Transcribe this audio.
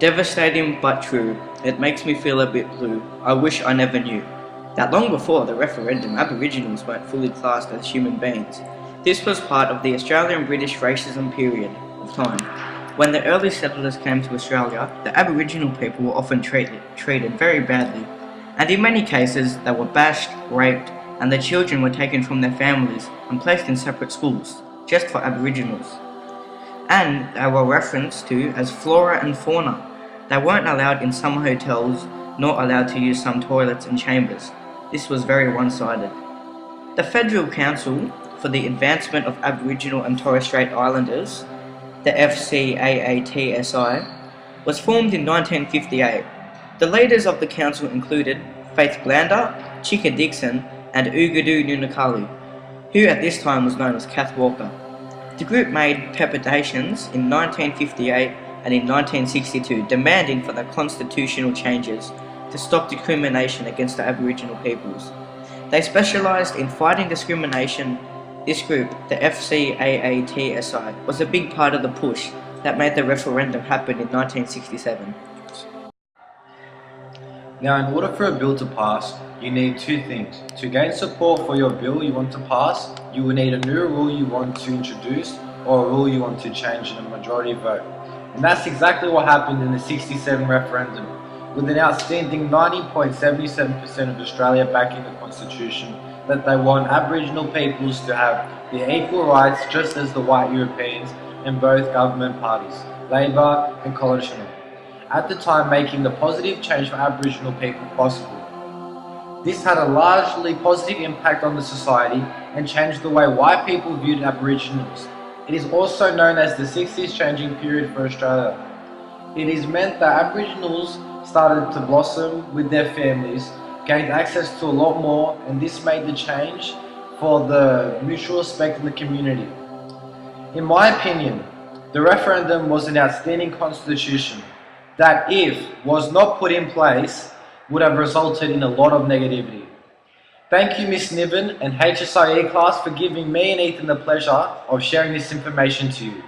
Devastating but true, it makes me feel a bit blue. I wish I never knew that long before the referendum, Aboriginals weren't fully classed as human beings. This was part of the Australian-British racism period of time. When the early settlers came to Australia, the Aboriginal people were often treated very badly, and in many cases they were bashed, raped, and their children were taken from their families and placed in separate schools, just for Aboriginals. And they were referenced to as flora and fauna. They weren't allowed in some hotels, nor allowed to use some toilets and chambers. This was very one-sided. The Federal Council for the Advancement of Aboriginal and Torres Strait Islanders, the hsie, was formed in 1958. The leaders of the council included Faith Blander, Chika Dixon, and Ugadu Nunakalu, who at this time was known as Kath Walker. The group made petitions in 1958 and in 1962 demanding for the constitutional changes to stop discrimination against the Aboriginal peoples. They specialised in fighting discrimination. This group, the hsie, was a big part of the push that made the referendum happen in 1967. Now, in order for a bill to pass, you need two things. To gain support for your bill you want to pass, you will need a new rule you want to introduce or a rule you want to change in a majority vote. And that's exactly what happened in the 67 referendum, with an outstanding 90.77% of Australia backing the Constitution that they want Aboriginal peoples to have the equal rights just as the white Europeans in both government parties, Labor and Coalition, at the time making the positive change for Aboriginal people possible. This had a largely positive impact on the society and changed the way white people viewed Aboriginals. It is also known as the 60s changing period for Australia. It is meant that Aboriginals started to blossom with their families, gained access to a lot more, and this made the change for the mutual respect in the community. In my opinion, the referendum was an outstanding constitution that, if was not put in place, would have resulted in a lot of negativity. Thank you, Miss Niven and HSIE class, for giving me and Ethan the pleasure of sharing this information to you.